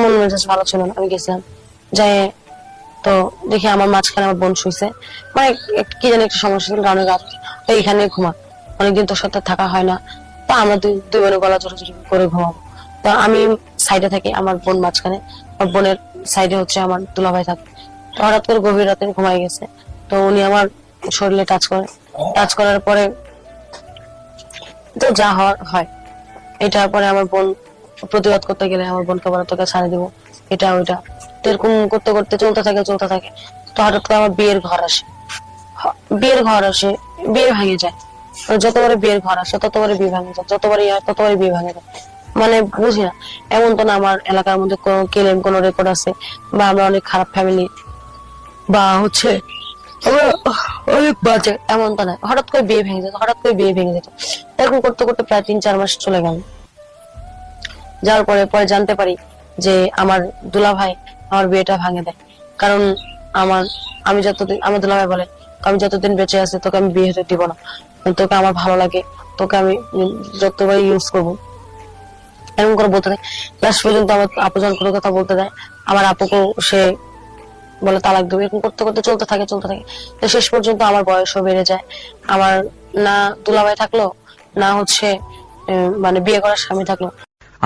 মন মেজাজ ভালো ছিল না, আমি গেছিলাম যাই তো দেখি আমার মাঝখানে আমার বোন শুইছে, মানে কি জানি একটা সমস্যা ছিল, কারণে রাত এইখানে ঘুমা, অনেকদিন তোর সাথে থাকা হয় না, তা আমরা দুই বোনে গলা জোরাজুরি করে ঘুমাবো। তো আমি সাইডে থাকি, আমার বোন মাঝখানে, আমার বোনের সাইডে হচ্ছে আমার দুলাভাই থাকে। তো হঠাৎ করে গভীর রাতে ঘুমাই গেছে, তো উনি আমার শরীরে টাচ করে, টাচ করার পরে তো যা হওয়ার হয়। এটার পরে আমার বোন প্রতিবাদ করতে গেলে আমার বোনকে বলে তোকে ছাড়ে দিব, এটা ওইটা, তো এরকম করতে করতে চলতে থাকে। তো হঠাৎ করে আমার বিয়ের ঘর আসে, বিয়ে ভেঙে যায়। যতবারে বিয়ের ঘর আসে ততবারে বিয়ে ভেঙে যায়, যতবারই হয় ততবারই বিয়ে ভেঙে যায়। মানে বুঝি না, এমন তো না আমার এলাকার মধ্যে কোনো ক্লেম কোনো রেকর্ড আছে, বা আমরা অনেক খারাপ ফ্যামিলি, বা হচ্ছে অনেক বাজে, এমন তো না। হঠাৎ করে বিয়ে ভেঙে যেত, এরকম করতে করতে প্রায় 3-4 মাস চলে গেল। যাওয়ার পরে জানতে পারি যে আমার দুলাভাই আমার বিয়েটা ভাঙে দেয়। কারণ আমি যতদিন, আমার দুলাভাই বলে আমি যতদিন বেঁচে আছি তোকে আমি বিয়ে হতে দিব না, তোকে আমার ভালো লাগে, তোকে আমি যতবার ইউজ করবো, এরকম করে বলতে দেয়। লাস্ট পর্যন্ত আমার আপু যখন কোনো কথা বলতে দেয়, আমার আপুকেও সে বলে তালাক দেবে। এরকম করতে করতে চলতে থাকে। তো শেষ পর্যন্ত আমার বয়সও বেড়ে যায়, আমার না দুলাভাই থাকলো, না হচ্ছে মানে বিয়ে করার স্বামী থাকলো।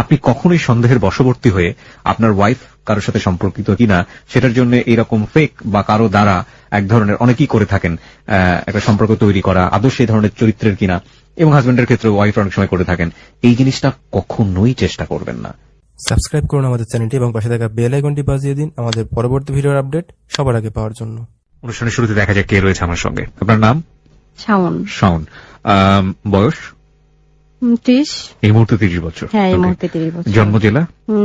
আপনি কখনোই সন্দেহের বশবর্তী হয়ে আপনার ওয়াইফ কারোর সাথে সম্পর্কিত কিনা সেটার জন্য এইরকম ফেক বা কারো দ্বারা এক ধরনের অনেকেই করে থাকেন একটা সম্পর্ক তৈরি করা, আদৌ সেই ধরনের চরিত্রের কিনা, এবং হাজবেন্ডের ক্ষেত্রে ওয়াইফ অনেক সময় করে থাকেন, এই জিনিসটা কখনোই চেষ্টা করবেন না। সাবস্ক্রাইব করুন আমাদের চ্যানেলটি এবং পাশে থাকা বেল আইকনটি বাজিয়ে দিন আমাদের পরবর্তী ভিডিওর আপডেট সবার আগে পাওয়ার জন্য। অনুষ্ঠানের শুরুতে দেখা যাক কে রয়েছে আমার সঙ্গে। আপনার নাম? শাওন। বয়স? 30। এই মুহূর্তে 30 বছর। হ্যাঁ, এই মুহূর্তে 30 বছর। জন্ম জেলা?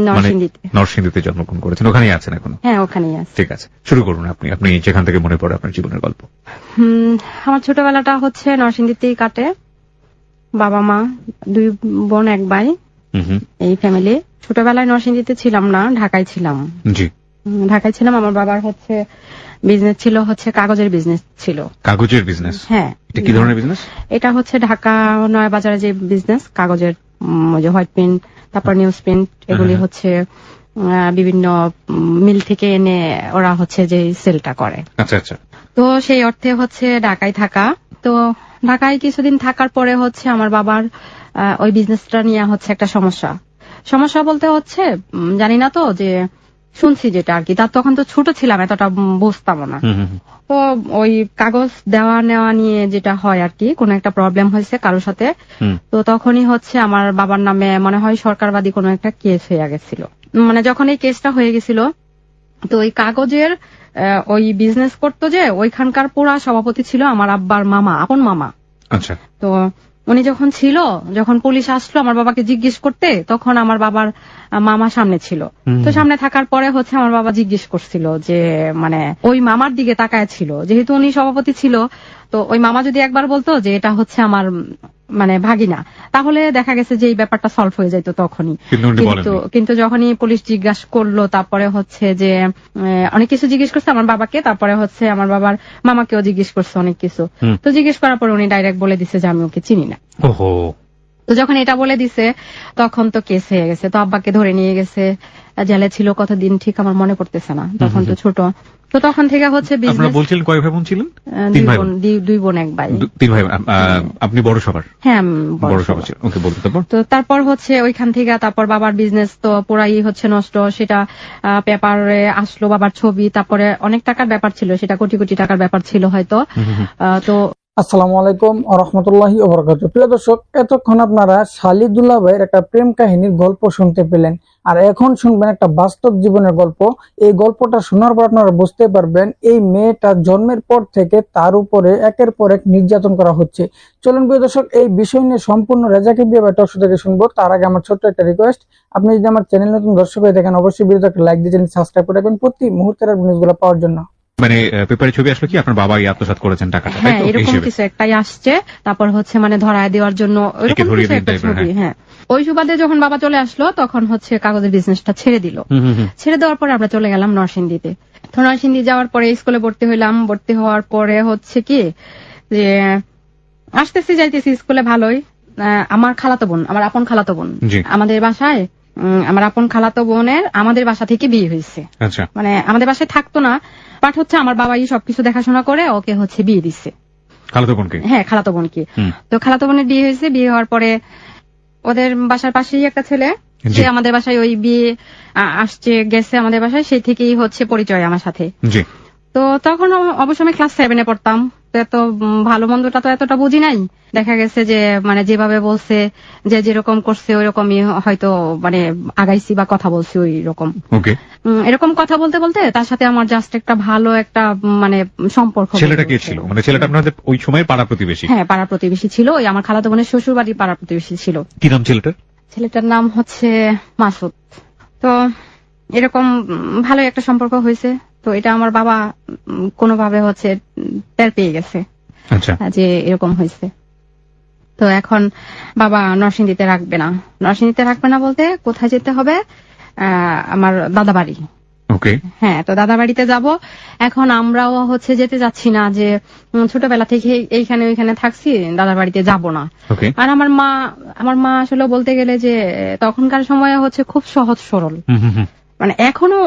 নরসিংদীতে। নরসিংদীতে জন্মগ্রহণ করেছেন, ওখানেই আছেন এখনো? হ্যাঁ, ওখানেই আছি। ঠিক আছে, শুরু করুন। আপনি যেখান থেকে মনে পড়ে আপনার জীবনের গল্প। আমার ছোটবেলাটা হচ্ছে নরসিংদীতেই কাটে। বাবা মা, 2 বোন 1 ভাই, এই ফ্যামিলি। ছোটবেলায় নরসিংদীতে ছিলাম না, ঢাকায় ছিলাম। জি, ঢাকায় ছিলাম। আমার বাবার হচ্ছে বিজনেস ছিল, হচ্ছে কাগজের বিজনেস ছিল। কাগজের বিজনেস? হ্যাঁ। এটা কি ধরনের বিজনেস? এটা হচ্ছে ঢাকা নয়া বাজারে যে বিজনেস, কাগজের যে হোয়াইট প্রিন্ট, তারপর নিউজ প্রিন্ট, এগুলি হচ্ছে বিভিন্ন মিল থেকে এনে ওরা হচ্ছে যে সেলটা করে। আচ্ছা আচ্ছা। তো সেই অর্থে হচ্ছে ঢাকায় থাকা। তো ঢাকায় কিছুদিন থাকার পরে হচ্ছে আমার বাবার ওই বিজনেসটা নিয়ে হচ্ছে একটা সমস্যা বলতে হচ্ছে জানি না তো, যে শুনছি যেটা আর কি, তার তখন তো ছোট ছিলাম, এতটা বুঝতাম না। তো ওই কাগজ দেওয়া নেওয়া নিয়ে যেটা হয় আর কি, কোন একটা প্রবলেম হয়েছে কারোর সাথে, তো তখনই হচ্ছে আমার বাবার নামে মনে হয় সরকারবাদী কোনো একটা কেস হয়ে গেছিল। মানে যখন এই কেসটা হয়ে গেছিল, তো ওই কাগজের ওই বিজনেস করতো যে ওইখানকার পুরা সভাপতি ছিল আমার আব্বার মামা, আপন মামা। আচ্ছা। তো উনি যখন পুলিশ আসলো আমার বাবাকে জিজ্ঞেস করতে, তখন আমার বাবার মামা সামনে ছিল। তো সামনে থাকার পরে হচ্ছে আমার বাবা জিজ্ঞেস করছিল যে, মানে ওই মামার দিকে তাকায় ছিল, যেহেতু উনি সভাপতি ছিল। তো ওই মামা যদি একবার বলতো যে এটা হচ্ছে আমার মানে ভাগিনা, তাহলে দেখা গেছে যে এই ব্যাপারটা সলভ হয়ে যেত তখনই। কিন্তু যখনই পুলিশ জিজ্ঞাসা করলো, তারপরে হচ্ছে যে অনেক কিছু জিজ্ঞেস করছে আমার বাবাকে, তারপরে হচ্ছে আমার বাবার মামাকেও জিজ্ঞেস করছে অনেক কিছু। তো জিজ্ঞেস করার পর উনি ডাইরেক্ট বলে দিছে যে আমি ওকে চিনি না। তো যখন এটা বলে দিছে তখন তো কেস হয়ে গেছে। তো আব্বাকে ধরে নিয়ে গেছে, জেলে ছিল কতদিন ঠিক আমার মনে পড়তেছে না, তখন তো ছোট। তো তখন থেকে হচ্ছে আপনারা বলছিলেন কয় ভাই বোন ছিলেন? 2 বোন 1 ভাই। 3 ভাই। আপনি বড় সবার? হ্যাঁ, বড় সবার ছিলেন। ওকে, বলতে তো তারপর হচ্ছে ওইখান থেকে তারপর বাবার বিজনেস তো পুরাই হচ্ছে নষ্ট। সেটা পেপারে আসলো বাবার ছবি, তারপরে অনেক টাকার ব্যাপার ছিল, সেটা কোটি কোটি টাকার ব্যাপার ছিল হয়তো। তো আসসালামু আলাইকুম ওয়া রাহমাতুল্লাহি ওয়া বারাকাতুহু। প্রিয় দর্শক, এতক্ষণ আপনারা শালী দুলাভাইয়ের একটা প্রেম কাহিনীর গল্প শুনতে পেলেন, আর এখন শুনবেন একটা বাস্তব জীবনের গল্প। এই গল্পটা শোনার পর আপনারা বুঝতে পারবেন এই মেয়েটা জন্মের পর থেকে তার উপরে একের পর এক নির্যাতন করা হচ্ছে। চলুন প্রিয় দর্শক, এই বিষয় নিয়ে সম্পূর্ণ রেজাকি বিয়ে টক শো থেকে শুনবো। তার আগে আমার ছোট্ট একটা রিকোয়েস্ট, আপনি যদি আমার চ্যানেল নতুন দর্শক হয়ে থাকেন অবশ্যই ভিডিওতে একটা লাইক দিয়ে চ্যানেল সাবস্ক্রাইব করে রাখবেন প্রতি মুহূর্তের নিউজগুলো পাওয়ার জন্য। মানে পেপারে ছবি আসলো কি আপনার বাবা আত্মসাৎ করেছেন টাকাটা? হ্যাঁ, এরকম কিছু একটাই আসছে। তারপর হচ্ছে মানে ধরায় দেওয়ার জন্য ওইরকম কিছু একটা ছবি। হ্যাঁ, ওই সুবাদে যখন বাবা চলে আসলো তখন হচ্ছে কাগজের বিজনেসটা ছেড়ে দিল। ছেড়ে দেওয়ার পরে আমরা চলে গেলাম নরসিংদীতে। তো নরসিংদী যাওয়ার পরে স্কুলে ভর্তি হইলাম। ভর্তি হওয়ার পরে হচ্ছে কি যে যাইতেছি স্কুলে ভালোই। আমার খালাতো বোন, আমার আপন খালাতো বোন আমাদের বাসায় আমার আপন খালাতো বোনের আমাদের বাসা থেকে বিয়ে হয়েছে। আচ্ছা, মানে আমাদের বাসায় থাকতো না, বাট হচ্ছে আমার বাবাই সবকিছু দেখাশোনা করে ওকে হচ্ছে বিয়ে দিচ্ছে। খালাতো বোনকে? হ্যাঁ, খালাতো বোনকে। তো খালাতো বোনের বিয়ে হয়েছে, বিয়ে হওয়ার পরে ওদের বাসার পাশেই একটা ছেলে, সে আমাদের বাসায় ওই বিয়ে আসছে গেছে আমাদের বাসায়, সেই থেকেই হচ্ছে পরিচয় আমার সাথে। জি। তো তখন অবশ্য আমি ক্লাস 7-এ পড়তাম, তো এত ভালো মন্দটা তো এতটা বুঝি নাই। দেখা গেছে যে মানে যেভাবে বলছে, যে যেরকম করছে ওই রকমই হয়তো মানে আগাইছি বা কথা বলছি ওই রকম। ওকে। এরকম কথা বলতে বলতে তার সাথে আমার জাস্ট একটা ভালো একটা মানে সম্পর্ক। ছেলেটা কে ছিল? মানে ছেলেটা আপনাদের ওই সময় পাড়া প্রতিবেশী? হ্যাঁ, পাড়া প্রতিবেশী ছিল, ওই আমার খালাতো বোনের শ্বশুর বাড়ির পাড়া প্রতিবেশী ছিল। কি নাম ছেলেটার? ছেলেটার নাম হচ্ছে মাসুদ। তো এরকম ভালো একটা সম্পর্ক হয়েছে। তো এটা আমার বাবা কোনোভাবে হচ্ছে টের পেয়ে গেছে আচ্ছা, যে এরকম হয়েছে। তো এখন বাবা নরসিংদীতে রাখবে না। নরসিংদীতে রাখবে না বলতে কোথায় যেতে হবে? আমার দাদা বাড়ি। ওকে। হ্যাঁ, তো দাদা বাড়িতে যাব। এখন আমরাও হচ্ছে যেতে যাচ্ছি না, যে ছোটবেলা থেকে এইখানে ওইখানে থাকছি, দাদার বাড়িতে যাব না। ওকে। আর আমার মা আসলে বলতে গেলে যে তখনকার সময়ে হচ্ছে খুব সহজ সরল, মানে এখনো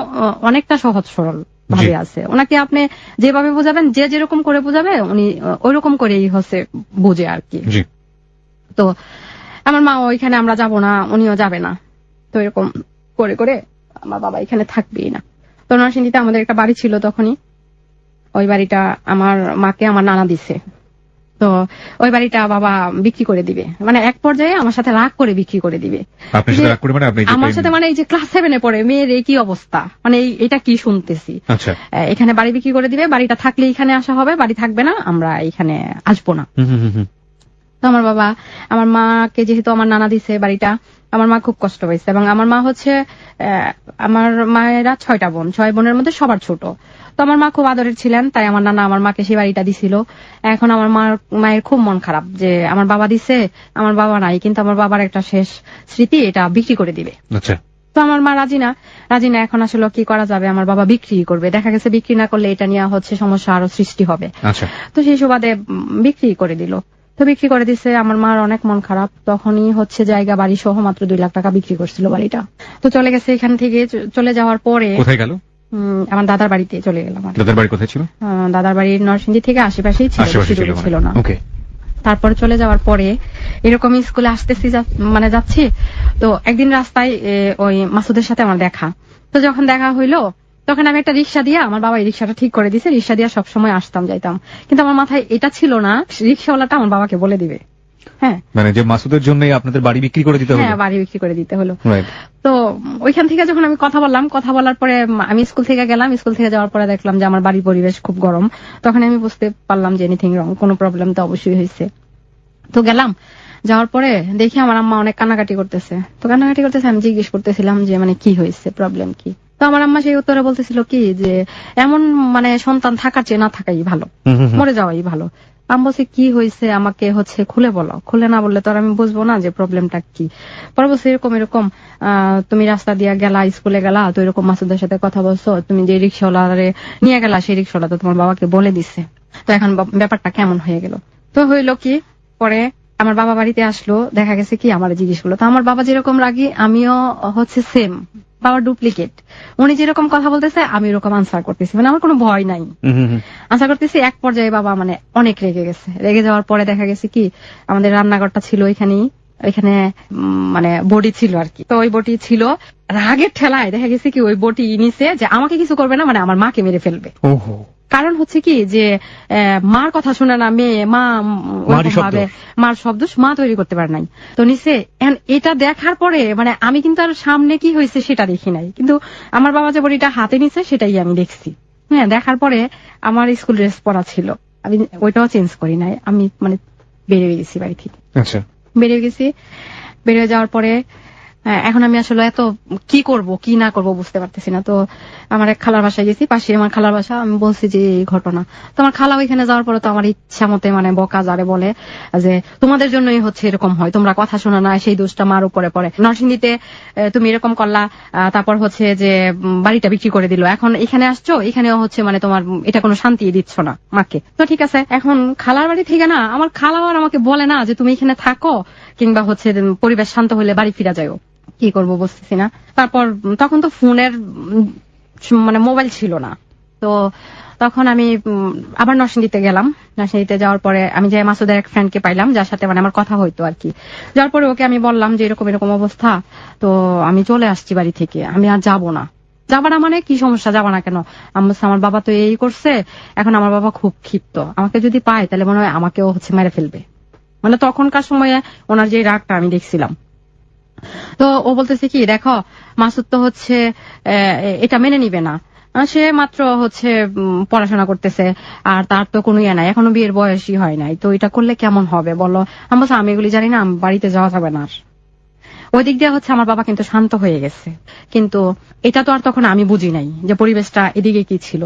অনেকটা সহজ সরল ভাবে আছে। ওনাকে আপনি যেভাবে বোঝাবেন, যে যেরকম করে বোঝাবে উনি ওইরকম করেই হচ্ছে বোঝে আর কি। তো আমার মা ওইখানে আমরা যাব না, উনিও যাবে না। তো এরকম করে করে আমার বাবা এখানে থাকবেই না। তো নরসিংদীতে আমাদের একটা বাড়ি ছিল তখনই, ওই বাড়িটা আমার মাকে আমার নানা দিছে। তো ওই বাড়িটা বাবা বিক্রি করে দিবে, মানে এক পর্যায়ে আমার সাথে রাগ করে বিক্রি করে দিবে। আপনার সাথে রাগ করে? মানে আপনি আমার সাথে, মানে এই যে ক্লাস 7-এ পড়ে মেয়ের এই কি অবস্থা, মানে এটা কি শুনতেছি। আচ্ছা। এখানে বাড়ি বিক্রি করে দিবে, বাড়িটা থাকলে এখানে আসা হবে, বাড়ি থাকবে না, আমরা এখানে আসবো না। তো আমার বাবা আমার মাকে যেহেতু আমার নানা দিছে বাড়িটা, আমার মা খুব কষ্ট পাইছে। এবং আমার মা হচ্ছে আমার মায়েরা 6টা বোন, 6 বোনের মধ্যে সবার ছোট। তো আমার মা খুব আদরের ছিলেন, তাই আমার নানা আমার মাকে সেই বাড়িটা দিছিল। এখন আমার মায়ের খুব মন খারাপ যে আমার বাবা দিছে, আমার বাবা নাই, কিন্তু আমার বাবার একটা শেষ স্মৃতি, এটা বিক্রি করে দিবে। আচ্ছা। তো আমার মা রাজি না। এখন আসলে কি করা যাবে, আমার বাবা বিক্রি করবে। দেখা গেছে বিক্রি না করলে এটা নিয়ে হচ্ছে সমস্যা আরো সৃষ্টি হবে। আচ্ছা। তো সেই সুবাদে বিক্রি করে দিল। তো বিক্রি করে দিছে, আমার মার অনেক মন খারাপ। তখনই হচ্ছে জায়গা বাড়ি সহ মাত্র 2 লাখ টাকা বিক্রি করছিল বাড়িটা। তো চলে গেছে। এখান থেকে চলে যাওয়ার পরে কোথায় গেল? আমার দাদার বাড়িতে চলে গেলাম। দাদার বাড়ি কোথায় ছিল? দাদার বাড়ি নরসিংদী থেকে আশেপাশেই ছিল না। ওকে। তারপরে চলে যাওয়ার পরে এরকম স্কুলে আসতেছি, মানে যাচ্ছি, তো একদিন রাস্তায় ওই মাসুদের সাথে আমার দেখা। তো যখন দেখা হইলো, তখন আমি একটা রিক্সা দিয়ে, আমার বাবা এই রিক্সাটা ঠিক করে দিছে, রিক্সা দিয়ে সবসময় আসতাম যাইতাম। কিন্তু আমার মাথায় এটা ছিল না রিক্সাওয়ালাটা আমার বাবাকে বলে দিবে। হ্যাঁ, মানে যে মাসুদের জন্য আপনাদের বাড়ি বিক্রি করে দিতে হলো? হ্যাঁ, বাড়ি বিক্রি করে দিতে হলো। তো ওইখান থেকে যখন আমি কথা বলার পরে আমি স্কুল থেকে গেলাম। স্কুল থেকে যাওয়ার পরে দেখলাম যে আমার বাড়ির পরিবেশ খুব গরম। তখন আমি বুঝতে পারলাম যে এনিথিং রং, কোনো প্রবলেম তো অবশ্যই হয়েছে। তো গেলাম, যাওয়ার পরে দেখি আমার আম্মা অনেক কান্নাকাটি করতেছে। আমি জিজ্ঞেস করতেছিলাম যে মানে কি হয়েছে, প্রবলেম কি। তো আমার আম্মা সেই উত্তরে বলতেছিল কি যে এমন মানে সন্তান থাকার চেয়ে না থাকাই ভালো, মরে যাওয়াই ভালো। আমি বলছি কি হয়েছে, আমাকে হচ্ছে খুলে বলো। খুলে না বললে তো আর আমি বুঝবো না যে প্রবলেমটা কি। পরে বলছি এরকম তুমি রাস্তা দিয়ে গেলা, স্কুলে গেলা, তো এরকম মাসুদের সাথে কথা বলছো, তুমি যে রিক্সাওয়ালারে নিয়ে গেলা, সেই রিক্সাওয়ালা তো তোমার বাবাকে বলে দিচ্ছে। তো এখন ব্যাপারটা কেমন হয়ে গেল। তো হইলো কি, পরে আমার বাবা বাড়িতে আসলো, দেখা গেছে কি আমার জিজ্ঞেস করলো। তো আমার বাবা যেরকম রাগি, আমিও হচ্ছে সেম, বাবার ডুপ্লিকেট। উনি যেরকম কথা বলতেছে আমি এরকম আনসার করতেছি, মানে আমার কোনো ভয় নাই, আনসার করতেছি। এক পর্যায়ে বাবা মানে অনেক রেগে গেছে। রেগে যাওয়ার পরে দেখা গেছে কি আমাদের রান্নাঘরটা ছিল ওইখানে মানে বডি ছিল আর কি। তো ওই বডি ছিল, রাগের ঠেলায় দেখা গেছে কি ওই বডি নিচে যে আমাকে কিছু করবে না, মানে আমার মাকে মেরে ফেলবে। কারণ হচ্ছে কি যে মার কথা শুনে না মেয়ে, মার শব্দ মা তৈরি করতে পারে নাই। তো নিচে এটা দেখার পরে মানে আমি কিন্তু আর সামনে কি হয়েছে সেটা দেখি নাই, কিন্তু আমার বাবা যে বড়িটা হাতে নিছে সেটাই আমি দেখছি। হ্যাঁ, দেখার পরে আমার স্কুল ড্রেস পরা ছিল, আমি ওইটাও চেঞ্জ করি নাই, আমি মানে বেরিয়ে গেছি বাড়ি থেকে। আচ্ছা। বেরিয়ে যাওয়ার পরে এখন আমি আসলে এত কি করব কি না করব বুঝতে পারতেছি না। তো আমার এক খালার বাসায় গেছি, পাশে আমার খালার বাসা। আমি বলছি যে এই ঘটনা। তো আমার খালা ওইখানে যাওয়ার পরে তো আমার ইচ্ছা মতে মানে বকা যারে বলে যে তোমাদের জন্যই হচ্ছে এরকম হয়, তোমরা কথা শোনা না, সেই দোষটা মার উপরে পড়ে। নরসিংদীতে তুমি এরকম করলা, তারপর হচ্ছে যে বাড়িটা বিক্রি করে দিল, এখন এখানে আসছো, এখানেও হচ্ছে মানে তোমার এটা কোনো শান্তি দিচ্ছ না মাকে। তো ঠিক আছে, এখন খালার বাড়ি থেকে না আমার খালাও আর আমাকে বলে না যে তুমি এখানে থাকো, কিংবা হচ্ছে পরিবেশ শান্ত হলে বাড়ি ফিরা যাও। কি করব বুঝতেছি না। তারপর তখন তো ফোনের মানে মোবাইল ছিল না, তো তখন আমি আবার নরসিংদীতে গেলাম। নরসিংদীতে যাওয়ার পরে আমি যাই মাসুদের এক ফ্রেন্ডকে পাইলাম, যার সাথে মানে আমার কথা হইতো আর কি। যাওয়ার পরে ওকে আমি বললাম যে এরকম এরকম অবস্থা, তো আমি চলে আসছি বাড়ি থেকে, আমি আর যাবো না। যাবা না মানে কি সমস্যা, যাবা না কেন? আমার বাবা তো এই করছে, এখন আমার বাবা খুব ক্ষিপ্ত, আমাকে যদি পায় তাহলে মনে হয় আমাকেও হচ্ছে মেরে ফেলবে। মানে তখনকার সময়ে ওনার যে রাগটা আমি দেখছিলাম। তো ও বলতেছে কি, দেখো মাসুদ তো হচ্ছে এটা মেনে নিবে না, সে মাত্র হচ্ছে পড়াশোনা করতেছে, আর তার তো কোনো ইয়ে নাই, এখনো বিয়ের বয়সই হয় নাই, তো এটা করলে কেমন হবে বলো? আমি এগুলি জানি না, বাড়িতে যাওয়া যাবে না। ওই দিক দিয়ে হচ্ছে আমার বাবা কিন্তু শান্ত হয়ে গেছে, কিন্তু এটা তো আর তখন আমি বুঝি নাই যে পরিবেশটা এদিকে কি ছিল।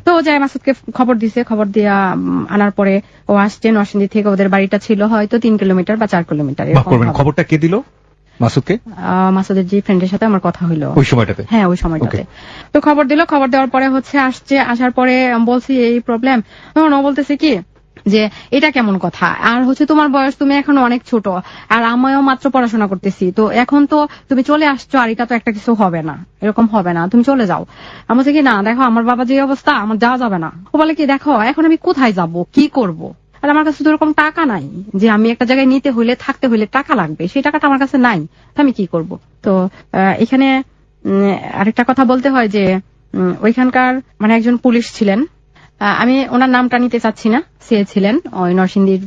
তো যাই মাসুদকে খবর দিছে, খবর দিয়া আনার পরে ও আসছে নরসিংদী থেকে, ওদের বাড়িটা ছিল হয়তো 3 কিলোমিটার বা 4 কিলোমিটার এরকম হবে। খবরটা কে দিল মাসুদকে? মাসুদের যে ফ্রেন্ডের সাথে আমার কথা হইলো ওই সময়টাতে। হ্যাঁ ওই সময়টাতে। তো খবর দিল, খবর দেওয়ার পরে হচ্ছে আসছে, আসার পরে বলছি এই প্রবলেম, তখন ও বলতেছে কি যে এটা কেমন কথা, আর হচ্ছে তোমার বয়স, তুমি এখন অনেক ছোট, আর আমিও মাত্র পড়াশোনা করতেছি, তো এখন তো তুমি চলে আসছো, আর এটা তো একটা কিছু হবে না, এরকম হবে না, তুমি চলে যাও। আমি বলছি কি না, দেখো আমার বাবা যে অবস্থা, আমার যাওয়া যাবে না। ও বলে কি, দেখো এখন আমি কোথায় যাব, কি করব, আর আমার কাছে তো এরকম টাকা নাই যে আমি একটা জায়গায় নিতে হইলে, থাকতে হইলে টাকা লাগবে, সেই টাকাটা আমার কাছে নাই, তো আমি কি করব। তো এখানে আরেকটা কথা বলতে হয় যে ওইখানকার মানে একজন পুলিশ ছিলেন, আমি ওনার নামটা নিতে চাচ্ছি না, সে ছিলেন ওই নরসিংদীর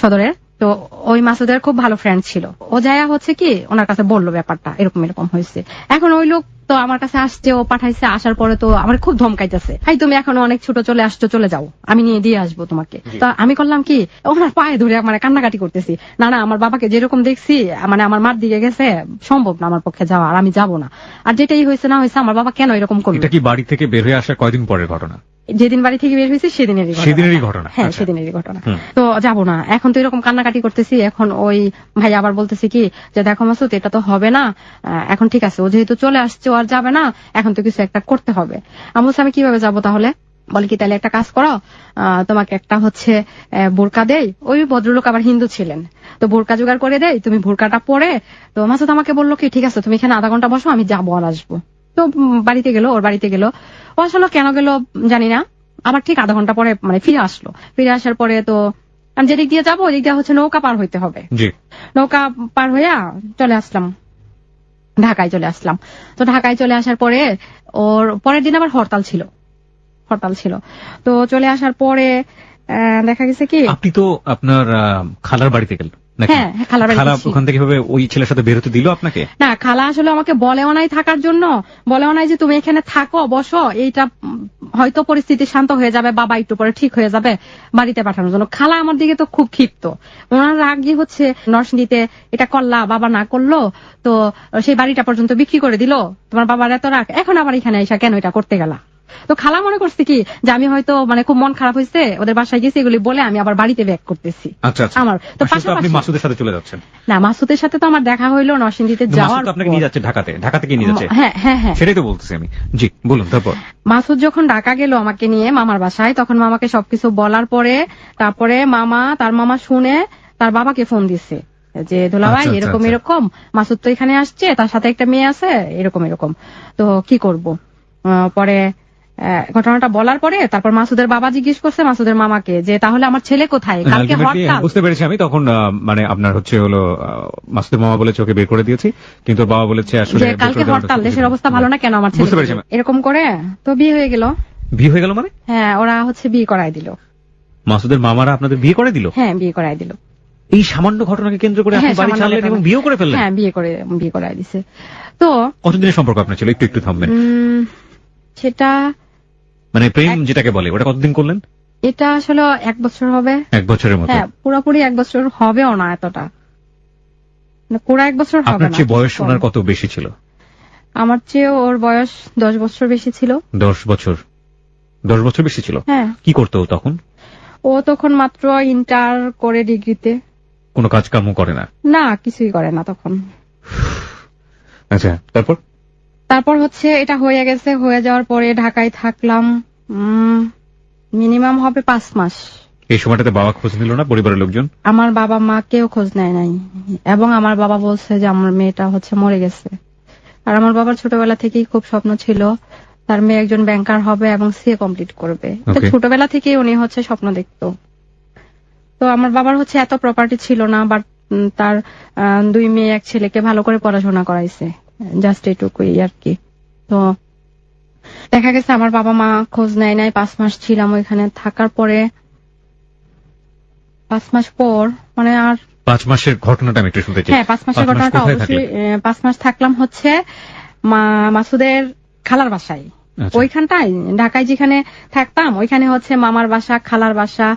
সদরের। তো ওই মাসুদের খুব ভালো ফ্রেন্ড ছিল, ও যায়া হচ্ছে কি ওনার কাছে বললো ব্যাপারটা এরকম এরকম হয়েছে। এখন ওই লোক তো আমার কাছে আসছে, ও পাঠাইছে, আসার পরে তো আমার খুব ধমকাইতেছে, হাই তুমি এখনো অনেক ছোট, চলে আসছো, চলে যাও, আমি নিয়ে দিয়ে আসবো তোমাকে। তো আমি করলাম কি, ওনার পায়ে ধরে মানে কান্নাকাটি করতেছি, না না আমার বাবাকে যেরকম দেখছি, মানে আমার মার দিকে গেছে, সম্ভব না আমার পক্ষে যাওয়া, আর আমি যাবো না। আর যেটাই হয়েছে না হয়েছে, আমার বাবা কেন এরকম করলো। এটা কি বাড়ি থেকে বের হয়ে আসার কয়দিন পরের ঘটনা? যেদিন বাড়ি থেকে বের হয়েছে সেদিনেরই ঘটনা। হ্যাঁ সেদিনেরই ঘটনা। তো যাবো না, এখন তো এরকম কান্নাকাটি করতেছি। এখন ওই ভাই আবার বলতেছি কি যে দেখো মাসুদ এটা তো হবে না, এখন ঠিক আছে ও যেহেতু চলে আসছে, ও আর যাবে না, এখন তো কিছু একটা করতে হবে। আমি কিভাবে যাবো তাহলে? বলে কি তাহলে একটা কাজ করো, তোমাকে একটা হচ্ছে বোরকা দেই, ওই ভদ্রলোক আবার হিন্দু ছিলেন, তো বোরকা জোগাড় করে দেই, তুমি বোরকাটা পরে। তো মাসুদ আমাকে বললো কি ঠিক আছে তুমি এখানে আধা ঘন্টা বসো, আমি যাবো আর আসবো। তো বাড়িতে গেল, ওর বাড়িতে গেল, ও আসলে কেন গেল জানি না, আবার ঠিক আধা ঘন্টা পরে মানে ফিরে আসলো। ফিরে আসার পরে তো আমি যেদিক দিয়ে যাবো ওদিক দিয়ে হচ্ছে নৌকা পার হইতে হবে, নৌকা পার হইয়া চলে আসলাম, ঢাকায় চলে আসলাম। তো ঢাকায় চলে আসার পরে ওর পরের দিন আবার হরতাল ছিল। তো চলে আসার পরে দেখা গেছে কি, আপনি তো আপনার খালার বাড়িতে গেলেন। হ্যাঁ খালার বাড়ি। খালা ওখান থেকে ভাবে ওই ছেলের সাথে বের হতে দিল আপনাকে? না, খালা আসলে আমাকে বলেও নাই থাকার জন্য, বলেও নাই যে তুমি এখানে থাকো বসো, এইটা হয়তো পরিস্থিতি শান্ত হয়ে যাবে, বাবা একটু পরে ঠিক হয়ে যাবে, বাড়িতে পাঠানোর জন্য। খালা আমার দিকে তো খুব ক্ষিপ্ত, ওনার রাগই হচ্ছে নরসিংদীতে এটা করলা, বাবা না করলো, তো সেই বাড়িটা পর্যন্ত বিক্রি করে দিল, তোমার বাবার এত রাগ, এখন আবার এখানে এসে কেন এটা করতে গেলা। তো খালা মনে করছে কি যে আমি হয়তো মানে খুব মন খারাপ হয়েছে, ওদের বাসায় গেছি, এগুলি বলে আমি আবার বাড়িতে ব্যাক করতেছি। আমার তো আপনি মাসুদের সাথে চলে যাচ্ছেন? না, মাসুদের সাথে তো আমার দেখা হইলো নরসিংদীতে যাওয়ার পর। আপনাকে নিয়ে যাচ্ছে ঢাকাতে? ঢাকা থেকে নিয়ে যাচ্ছে? হ্যাঁ হ্যাঁ হ্যাঁ সেটাই তো বলতেছি আমি। জি বলুন। তারপর মাসুদ যখন ঢাকা গেল আমাকে নিয়ে মামার বাসায়, তখন মামাকে সবকিছু বলার পরে তারপরে তার মামা শুনে তার বাবাকে ফোন দিছে যে দুলাভাই এরকম এরকম, মাসুদ তো এখানে আসছে, তার সাথে একটা মেয়ে আছে, এরকম এরকম, তো কি করব। পরে ঘটনাটা বলার পরে তারপর মাসুদের বাবা জিজ্ঞেস করছে মাসুদের মামাকে যে তাহলে আমার ছেলে কোথায়, কালকে হরতাল। বুঝতে পেরেছি আমি তখন, মানে আপনার হচ্ছে হলো মাসুদের মামা বলেছে ওকে বের করে দিয়েছি, কিন্তু বাবা বলেছে আসলে কালকে হরতাল, দেশের অবস্থা ভালো না, কেন আমার ছেলে। বুঝতে পেরেছি এরকম করে তো বিয়ে হয়ে গেল। বিয়ে হয়ে গেল মানে? হ্যাঁ ওরা হচ্ছে বিয়ে করাই দিল। মাসুদের মামারা আপনাদের বিয়ে করে দিল? হ্যাঁ বিয়ে করাই দিল। এই সামান্য ঘটনাকে কেন্দ্র করে আপনি বাড়ি ছাড়লেন এবং বিয়ে করে ফেললেন? হ্যাঁ বিয়ে করাই দিছে। তো কতদিনের সম্পর্ক আপনার ছিল? একটু থামবেন। সেটা মানে প্রেম যেটাকে বলে, ওটা কতদিন করলেন? এটা আসলে 1 বছর হবে। 1 বছরের মতো? হ্যাঁ পুরোপুরি 1 বছর হবেও না, এতটা পুরো 1 বছর হবে না। আপনার চেয়ে বয়স ওনার কত বেশি ছিল? আমার চেয়ে ওর বয়স 10 বছর বেশি ছিল। 10 বছর? 10 বছর বেশি ছিল? হ্যাঁ। কি করতো তখন? ও তখন মাত্র ইন্টার করে ডিগ্রিতে। কোনো কাজ কামও করে না? না কিছুই করে না তখন। আচ্ছা তারপর হচ্ছে এটা হয়ে গেছে, হয়ে যাওয়ার পরে ঢাকায় থাকলাম মিনিমাম হবে 5 মাস। এই সময়টাতে বাবা খোঁজ নিল না, পরিবারের লোকজন? আমার বাবা মা কেউ খোঁজ নেয় নাই, এবং আমার বাবা বলছে যে আমার মেয়েটা হচ্ছে মরে গেছে। আর আমার বাবার ছোটবেলা থেকেই খুব স্বপ্ন ছিল তার মেয়ে একজন ব্যাংকার হবে এবং সিএ কমপ্লিট করবে। তো Okay. ছোটবেলা থেকেই উনি হচ্ছে স্বপ্ন দেখতো। তো আমার বাবার হচ্ছে এত প্রপার্টি ছিল না, বাট তার 2 মেয়ে 1 ছেলেকে ভালো করে পড়াশোনা করাইছে, জাস্ট এটুকুই আর কি। তো দেখা গেছে আমার বাবা মা খোঁজ নেয় নাই। 5 মাস ছিলাম ওইখানে, থাকার পরে 5 মাস পর মানে আর 5 মাসের ঘটনাটা আমি একটু শুনতে চাই। হ্যাঁ 5 মাসের 5 মাস ঘটনাটা কোথায় অবশ্যই। থাকলেন? 5 মাস থাকলাম হচ্ছে মাসুদের খালার বাসায়। আচ্ছা। ওইখানটায় ঢাকায় যেখানে থাকতাম ওইখানে হচ্ছে মামার বাসা, খালার বাসা,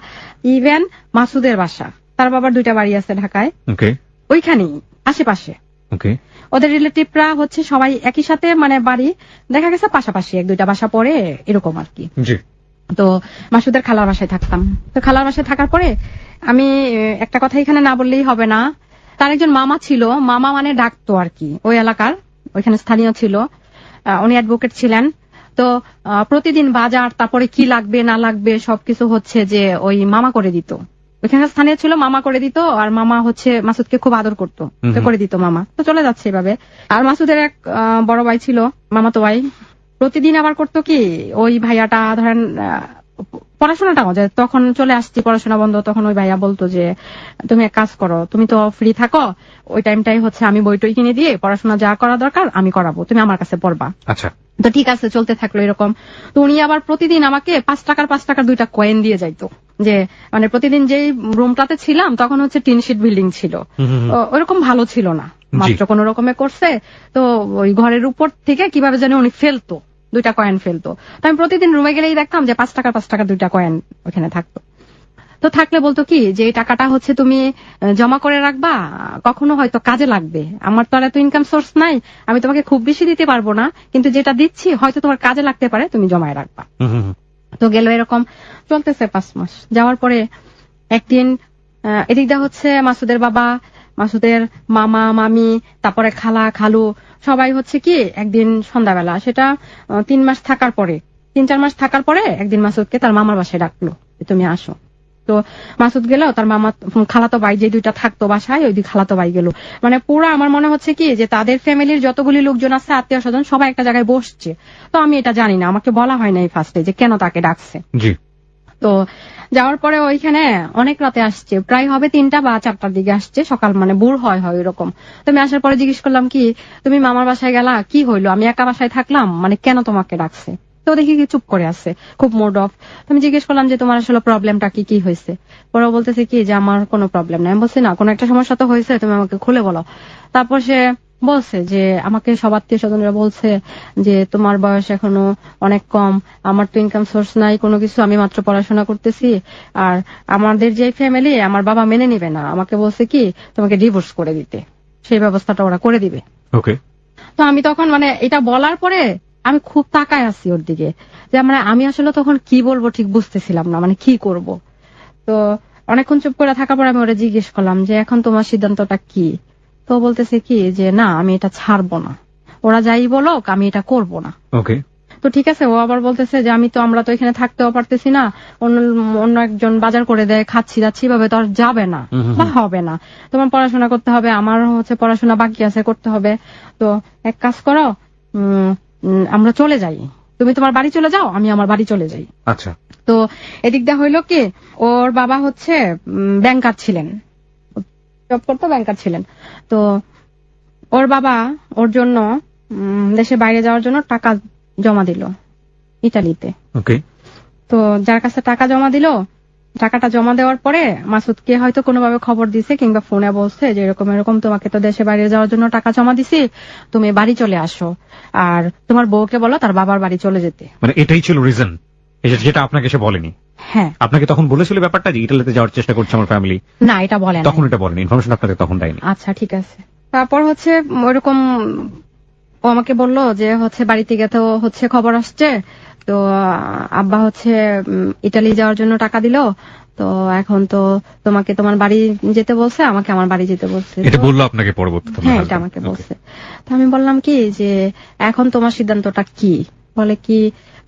ইভেন মাসুদের বাসা। তার বাবার 2টা বাড়ি আছে ঢাকায়, ওকে ওইখানেই আশেপাশে। ওকে ওদের রিলেটিভরা হচ্ছে সবাই একই সাথে, মানে বাড়ি দেখা গেছে পাশাপাশি 1-2টা বাসা পরে এরকম আর কি। জি। তো মাসুদের খালার বাসায় থাকতাম। তো খালার বাসায় থাকার পরে আমি একটা কথা এখানে না বললেই হবে না, তার একজন মামা ছিল, মামা মানে ডাকতো আর কি, ওই এলাকার ওইখানে স্থানীয় ছিল, উনি অ্যাডভোকেট ছিলেন। তো প্রতিদিন বাজার, তারপরে কি লাগবে না লাগবে সবকিছু হচ্ছে যে ওই মামা করে দিত। ওইখানে স্থানীয় ছিল, মামা করে দিত। আর মামা হচ্ছে মাসুদকে খুব আদর করতো, তো করে দিত মামা। তো চলে যাচ্ছে এভাবে। আর মাসুদের এক বড় ভাই ছিল, মামাতো ভাই, প্রতিদিন আবার করতো কি, ওই ভাইয়াটা ধরেন পড়াশোনাটাও যে তখন চলে আসছি, পড়াশোনা বন্ধ, তখন ওই ভাইয়া বলতো যে তুমি এক কাজ করো, তুমি তো ফ্রি থাকো, ওই টাইমটাই হচ্ছে আমি বইটই কিনে দিয়ে পড়াশোনা যা করা দরকার আমি করাবো, তুমি আমার কাছে পড়বা। আচ্ছা। তো ঠিক আছে, চলতে থাকলো এরকম। তো উনি আবার প্রতিদিন আমাকে 5 টাকার 2টা কয়েন দিয়ে যাইতো। যে মানে প্রতিদিন যেই রুমটাতে ছিলাম তখন হচ্ছে টিনশিট বিল্ডিং ছিল, ওরকম ভালো ছিল না, মাত্র কোন রকমে করছে। তো ওই ঘরের উপর থেকে কিভাবে জানি উনি ফেলতো, 2টা কয়েন ফেলতো। তো আমি প্রতিদিন রুমে গেলেই দেখতাম যে 5 টাকার 2টা কয়েন ওখানে থাকতো। তো থাকলে বলতো কি যে এই টাকাটা হচ্ছে তুমি জমা করে রাখবা, কখনো হয়তো কাজে লাগবে, আমার তো আর এত ইনকাম সোর্স নাই, আমি তোমাকে খুব বেশি দিতে পারবো না, কিন্তু যেটা দিচ্ছি হয়তো তোমার কাজে লাগতে পারে, তুমি জমায় রাখবা। তো গেল এরকম চলতেছে 5 মাস। যাওয়ার পরে একদিন এদিকটা হচ্ছে মাসুদের বাবা, মাসুদের মামা মামি, তারপরে খালা খালু সবাই হচ্ছে কি একদিন সন্ধ্যাবেলা, সেটা 3 মাস থাকার পরে, 3-4 মাস থাকার পরে একদিন মাসুদকে তার মামার বাসায় ডাকলো, তুমি আসো। তো মাসুদ গেল, তার মামা খালাতো ভাই যে 2টা থাকতো বাসায়, ওই 2 খালাতো ভাই গেল। মানে পুরো আমার মনে হচ্ছে কি যে তাদের ফ্যামিলির যতগুলি লোকজন আছে, আত্মীয় স্বজন সবাই একটা জায়গায় বসছে। তো আমি এটা জানি না, আমাকে বলা হয় না এই ফার্স্টে যে কেন তাকে ডাকছে। জি। তো যাওয়ার পরে ওইখানে অনেক রাতে আসছে, প্রায় হবে 3টা বা 4টার দিকে আসছে, সকাল মানে ভোর হয় এরকম। তো আমি আসার পরে জিজ্ঞেস করলাম কি তুমি মামার বাসায় গেলা, কি হইলো, আমি একা বাসায় থাকলাম, মানে কেন তোমাকে ডাকছে? তো দেখি কি চুপ করে আছে, খুব মুড অফ। আমি জিজ্ঞেস করলাম যে তোমার আসলে প্রবলেমটা কি হয়েছে? পরে বলতেছে কি যে আমার কোনো প্রবলেম নাই। আমি বলছি না, কোনো একটা সমস্যা তো হয়েছে, তুমি আমাকে খুলে বলো। তারপর সে বলছে যে আমাকে সব আত্মীয় স্বজনরা বলছে যে তোমার বয়স এখনো অনেক কম, আমার তো ইনকাম সোর্স নাই কোনো কিছু, আমি মাত্র পড়াশোনা করতেছি, আর আমাদের যে ফ্যামিলি, আমার বাবা মেনে নিবে না, আমাকে বলছে কি তোমাকে ডিভোর্স করে দিতে, সেই ব্যবস্থাটা ওরা করে দিবে। ওকে। তো আমি তখন মানে এটা বলার পরে আমি খুব তাকায় আছি ওর দিকে, যে মানে আমি আসলে তখন কি বলবো ঠিক বুঝতেছিলাম না, মানে কি করব। তো অনেকক্ষণ চুপ করে থাকার পর আমি ওরা জিজ্ঞেস করলাম যে এখন তোমার সিদ্ধান্তটা কি? তো বলতেছে কি যে না, আমি এটা ছাড়বো না, ওরা যাই বলুক আমি এটা করব না। ওকে। তো ঠিক আছে, ও আবার বলতেছে যে আমরা তো এখানে থাকতেও পারতেছি না, অন্য একজন বাজার করে দেয়, খাচ্ছি যাচ্ছি, ভাবে তো আর যাবে না বা হবে না, তোমার পড়াশোনা করতে হবে, আমার হচ্ছে পড়াশোনা বাকি আছে করতে হবে। তো এক কাজ করো, আমরা চলে যাই, তুমি তোমার বাড়ি চলে যাও, আমি আমার বাড়ি চলে যাই। আচ্ছা। তো এদিকটা হইলো কি, ওর বাবা হচ্ছে ব্যাংকার ছিলেন, জব করতো, ব্যাংকার ছিলেন। তো ওর বাবা ওর জন্য দেশে বাইরে যাওয়ার জন্য টাকা জমা দিল ইতালিতে। ওকে। তো যার কাছে টাকা জমা দিল, টাকাটা জমা দেওয়ার পরে মাসুদকে হয়তো কোনোভাবে খবর দিছে কিংবা ফোনে বলছে যে এরকম তোমাকে তো দেশে বাইরে যাওয়ার জন্য টাকা জমা দিছি, তুমি বাড়ি চলে আসো, আর তোমার বউকে বলো তার বাবার বাড়ি চলে যেতে। মানে এটাই ছিল রিজন, যেটা আপনাকে সে বলেনি? হ্যাঁ। আপনাকে তখন বলেছিল ব্যাপারটা যে ইটালিতে যাওয়ার চেষ্টা করছে আমার ফ্যামিলি? না, এটা বলেন তখন, এটা বলেনি, ইনফরমেশন আপনাকে তখন দেয়নি। আচ্ছা ঠিক আছে। তারপর হচ্ছে ওরকম ও আমাকে বললো যে হচ্ছে বাড়িতে গিয়ে তো হচ্ছে খবর আসছে, তো আব্বা হচ্ছে ইটালি যাওয়ার জন্য টাকা দিল, তো এখন তো তোমাকে তোমার বাড়ি যেতে বলছে, আমাকে আমার বাড়ি যেতে বলছে। এটা বললো আপনাকে পরবর্তীতে? হ্যাঁ, এটা আমাকে বলছে। তো আমি বললাম কি যে এখন তোমার সিদ্ধান্তটা কি? বলে কি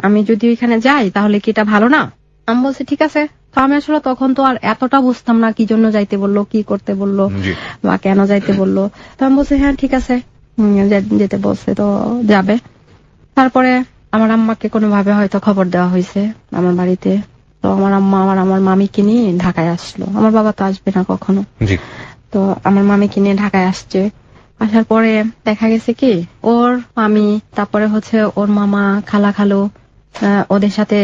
আমি যদি ওইখানে যাই তাহলে কি এটা ভালো না? আমি বলছি ঠিক আছে, তো আমি আসলে তখন তো আর এতটা বুঝতাম না কি জন্য যাইতে বললো, কি করতে বললো জি। বা কেন যাইতে বললো। তো আমি বলছি হ্যাঁ ঠিক আছে, যেতে বলছে তো যাবে। তারপরে আমার আম্মাকে কোনোভাবে হয়তো খবর দেওয়া হয়েছে আমার বাড়িতে। তো আমার আম্মা আমার মামিকে নিয়ে ঢাকায় আসলো। আমার বাবা তো আসবে না কখনো। জি। তো আমার মামিকে নিয়ে ঢাকায় আসছে। আসার পরে দেখা গেছে কি ওর মামি, তারপরে হচ্ছে ওর মামা, খালা, খালু ওদের সাথে